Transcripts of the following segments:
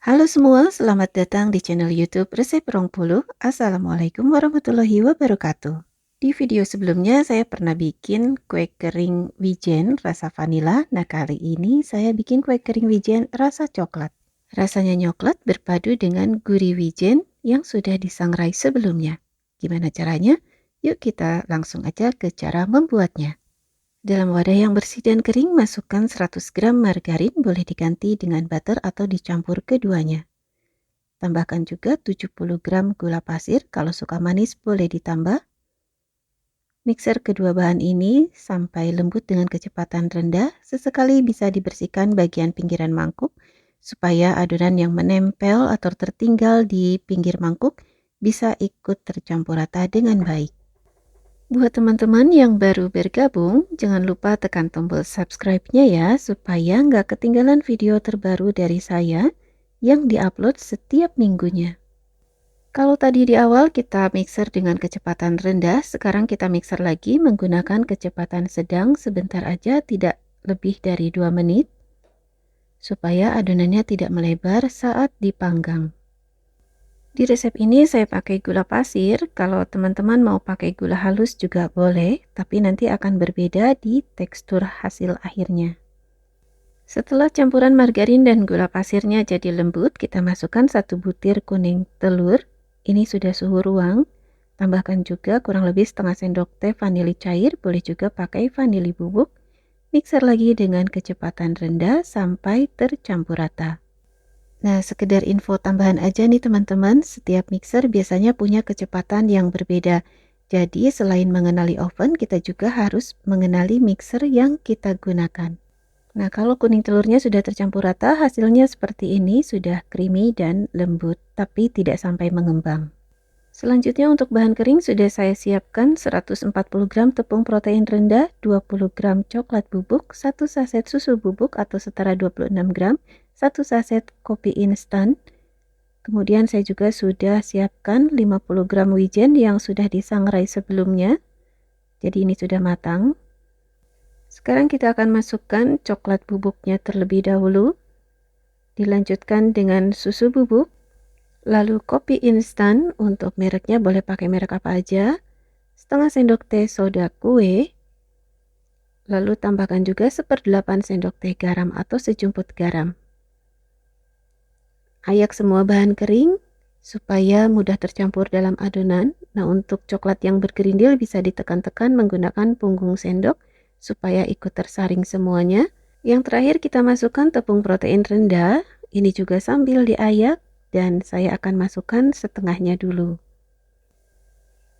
Halo semua, selamat datang di channel YouTube Resep Rongpuluh. Assalamualaikum warahmatullahi wabarakatuh. Di video sebelumnya saya pernah bikin kue kering wijen rasa vanila. Nah, kali ini saya bikin kue kering wijen rasa coklat. Rasanya coklat berpadu dengan gurih wijen yang sudah disangrai sebelumnya. Gimana caranya? Yuk kita langsung aja ke cara membuatnya. Dalam wadah yang bersih dan kering, masukkan 100 gram margarin, boleh diganti dengan butter atau dicampur keduanya. Tambahkan juga 70 gram gula pasir, kalau suka manis boleh ditambah. Mixer kedua bahan ini sampai lembut dengan kecepatan rendah. Sesekali bisa dibersihkan bagian pinggiran mangkuk supaya adonan yang menempel atau tertinggal di pinggir mangkuk bisa ikut tercampur rata dengan baik. Buat teman-teman yang baru bergabung, jangan lupa tekan tombol subscribe-nya ya, supaya nggak ketinggalan video terbaru dari saya yang diupload setiap minggunya. Kalau tadi di awal kita mixer dengan kecepatan rendah, sekarang kita mixer lagi menggunakan kecepatan sedang sebentar aja, tidak lebih dari 2 menit, supaya adonannya tidak melebar saat dipanggang. Di resep ini saya pakai gula pasir, kalau teman-teman mau pakai gula halus juga boleh, tapi nanti akan berbeda di tekstur hasil akhirnya. Setelah campuran margarin dan gula pasirnya jadi lembut, kita masukkan 1 butir kuning telur. Ini sudah suhu ruang. Tambahkan juga kurang lebih setengah sendok teh vanili cair, boleh juga pakai vanili bubuk. Mixer lagi dengan kecepatan rendah sampai tercampur rata. Nah, sekedar info tambahan aja nih teman-teman, setiap mixer biasanya punya kecepatan yang berbeda. Jadi selain mengenali oven, kita juga harus mengenali mixer yang kita gunakan. Nah, kalau kuning telurnya sudah tercampur rata, hasilnya seperti ini, sudah creamy dan lembut, tapi tidak sampai mengembang. Selanjutnya untuk bahan kering sudah saya siapkan 140 gram tepung protein rendah, 20 gram coklat bubuk, 1 saset susu bubuk atau setara 26 gram, 1 saset kopi instan. Kemudian saya juga sudah siapkan 50 gram wijen yang sudah disangrai sebelumnya. Jadi ini sudah matang. Sekarang kita akan masukkan coklat bubuknya terlebih dahulu. Dilanjutkan dengan susu bubuk. Lalu kopi instan, untuk mereknya boleh pakai merek apa aja. Setengah sendok teh soda kue. Lalu tambahkan juga 1/8 sendok teh garam atau sejumput garam. Ayak semua bahan kering supaya mudah tercampur dalam adonan. Nah, untuk coklat yang bergerindil bisa ditekan-tekan menggunakan punggung sendok supaya ikut tersaring semuanya. Yang terakhir kita masukkan tepung protein rendah. Ini juga sambil diayak dan saya akan masukkan setengahnya dulu.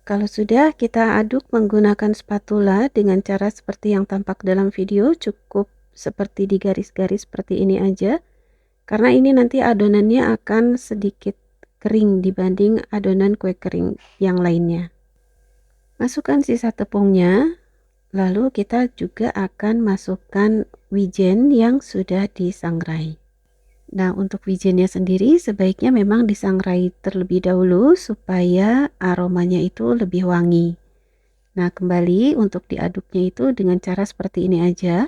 Kalau sudah, kita aduk menggunakan spatula dengan cara seperti yang tampak dalam video, cukup seperti di garis-garis seperti ini aja. Karena ini nanti adonannya akan sedikit kering dibanding adonan kue kering yang lainnya. Masukkan sisa tepungnya, lalu kita juga akan masukkan wijen yang sudah disangrai. Nah, untuk wijennya sendiri sebaiknya memang disangrai terlebih dahulu supaya aromanya itu lebih wangi. Nah, kembali untuk diaduknya itu dengan cara seperti ini aja.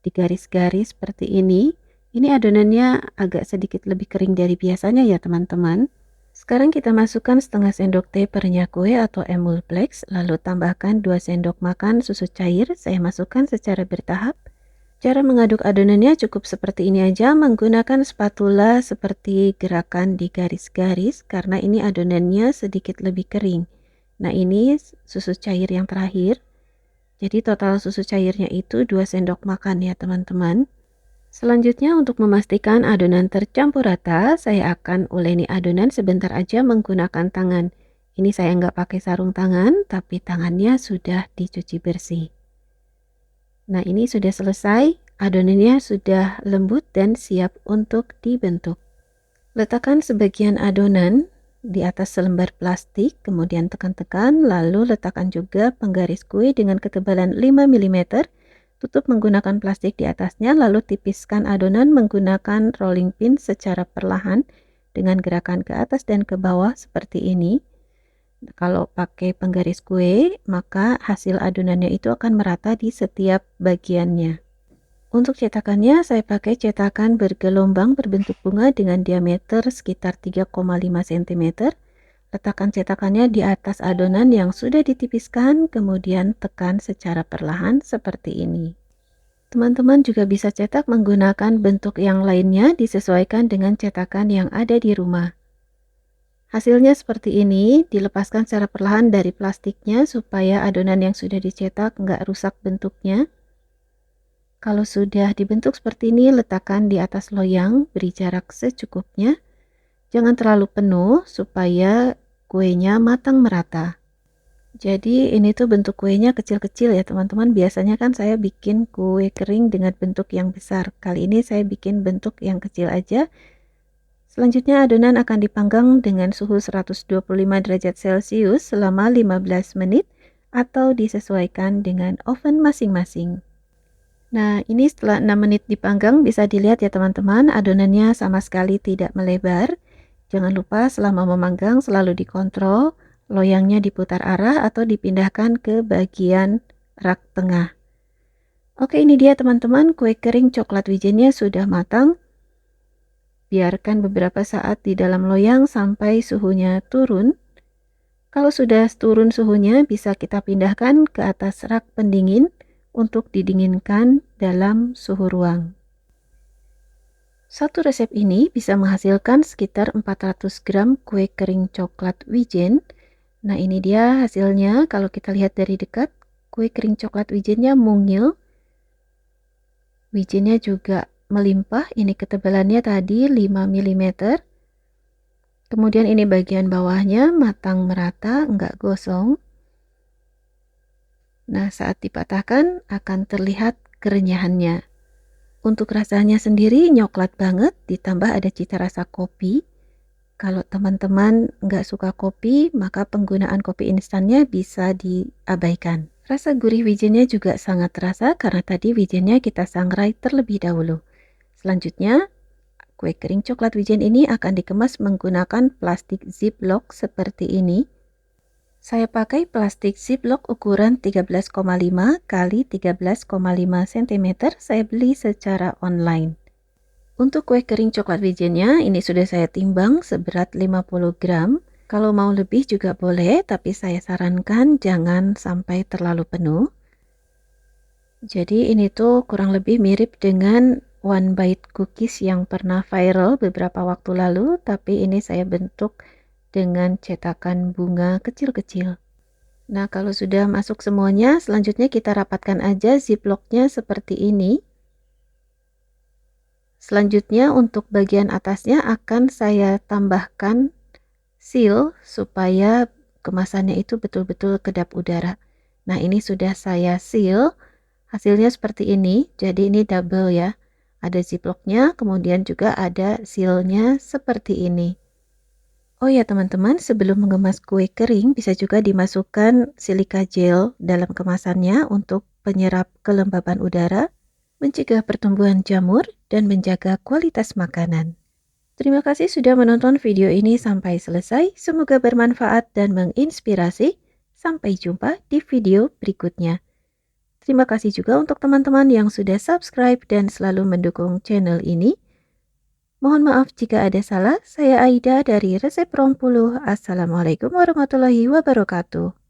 Di garis-garis seperti ini. Ini adonannya agak sedikit lebih kering dari biasanya ya teman-teman. Sekarang kita masukkan setengah sendok teh perenyah kue atau emulplex, lalu tambahkan 2 sendok makan susu cair. Saya masukkan secara bertahap. Cara mengaduk adonannya cukup seperti ini aja, menggunakan spatula seperti gerakan di garis-garis karena ini adonannya sedikit lebih kering. Nah, ini susu cair yang terakhir. Jadi total susu cairnya itu 2 sendok makan ya teman-teman. Selanjutnya untuk memastikan adonan tercampur rata, saya akan uleni adonan sebentar aja menggunakan tangan. Ini saya nggak pakai sarung tangan, tapi tangannya sudah dicuci bersih. Nah, ini sudah selesai, adonannya sudah lembut dan siap untuk dibentuk. Letakkan sebagian adonan di atas selembar plastik, kemudian tekan-tekan, lalu letakkan juga penggaris kue dengan ketebalan 5 mm. Tutup menggunakan plastik di atasnya, lalu tipiskan adonan menggunakan rolling pin secara perlahan dengan gerakan ke atas dan ke bawah seperti ini. Kalau pakai penggaris kue, maka hasil adonannya itu akan merata di setiap bagiannya. Untuk cetakannya, saya pakai cetakan bergelombang berbentuk bunga dengan diameter sekitar 3,5 cm. Letakkan cetakannya di atas adonan yang sudah ditipiskan, kemudian tekan secara perlahan seperti ini. Teman-teman juga bisa cetak menggunakan bentuk yang lainnya disesuaikan dengan cetakan yang ada di rumah. Hasilnya seperti ini, dilepaskan secara perlahan dari plastiknya supaya adonan yang sudah dicetak nggak rusak bentuknya. Kalau sudah dibentuk seperti ini, letakkan di atas loyang, beri jarak secukupnya. Jangan terlalu penuh supaya kuenya matang merata. Jadi ini tuh bentuk kuenya kecil-kecil ya teman-teman. Biasanya kan saya bikin kue kering dengan bentuk yang besar. Kali ini saya bikin bentuk yang kecil aja. Selanjutnya adonan akan dipanggang dengan suhu 125 derajat Celcius selama 15 menit atau disesuaikan dengan oven masing-masing. Nah, ini setelah 6 menit dipanggang bisa dilihat ya teman-teman, adonannya sama sekali tidak melebar. Jangan lupa selama memanggang selalu dikontrol, loyangnya diputar arah atau dipindahkan ke bagian rak tengah. Oke, ini dia teman-teman, kue kering coklat wijennya sudah matang. Biarkan beberapa saat di dalam loyang sampai suhunya turun. Kalau sudah turun suhunya, bisa kita pindahkan ke atas rak pendingin untuk didinginkan dalam suhu ruang. Satu resep ini bisa menghasilkan sekitar 400 gram kue kering coklat wijen. Nah, ini dia hasilnya. Kalau kita lihat dari dekat, kue kering coklat wijennya mungil. Wijennya juga melimpah. Ini ketebalannya tadi 5 mm. Kemudian ini bagian bawahnya matang merata, enggak gosong. Nah, saat dipatahkan akan terlihat kerenyahannya. Untuk rasanya sendiri nyoklat banget, ditambah ada cita rasa kopi. Kalau teman-teman nggak suka kopi, maka penggunaan kopi instannya bisa diabaikan. Rasa gurih wijennya juga sangat terasa karena tadi wijennya kita sangrai terlebih dahulu. Selanjutnya, kue kering coklat wijen ini akan dikemas menggunakan plastik ziplock seperti ini. Saya pakai plastik ziplock ukuran 13,5 kali 13,5 cm. Saya beli secara online. Untuk kue kering coklat wijennya, ini sudah saya timbang seberat 50 gram. Kalau mau lebih juga boleh, tapi saya sarankan jangan sampai terlalu penuh. Jadi ini tuh kurang lebih mirip dengan one bite cookies yang pernah viral beberapa waktu lalu, tapi ini saya bentuk dengan cetakan bunga kecil-kecil. Nah, kalau sudah masuk semuanya, selanjutnya kita rapatkan aja ziplocknya seperti ini. Selanjutnya untuk bagian atasnya akan saya tambahkan seal supaya kemasannya itu betul-betul kedap udara. Nah, ini sudah saya seal. Hasilnya seperti ini. Jadi ini double ya. Ada ziplocknya, kemudian juga ada sealnya seperti ini. Oh ya teman-teman, sebelum mengemas kue kering bisa juga dimasukkan silika gel dalam kemasannya untuk penyerap kelembaban udara, mencegah pertumbuhan jamur, dan menjaga kualitas makanan. Terima kasih sudah menonton video ini sampai selesai. Semoga bermanfaat dan menginspirasi. Sampai jumpa di video berikutnya. Terima kasih juga untuk teman-teman yang sudah subscribe dan selalu mendukung channel ini. Mohon maaf jika ada salah. Saya Aida dari Resep 20. Assalamualaikum warahmatullahi wabarakatuh.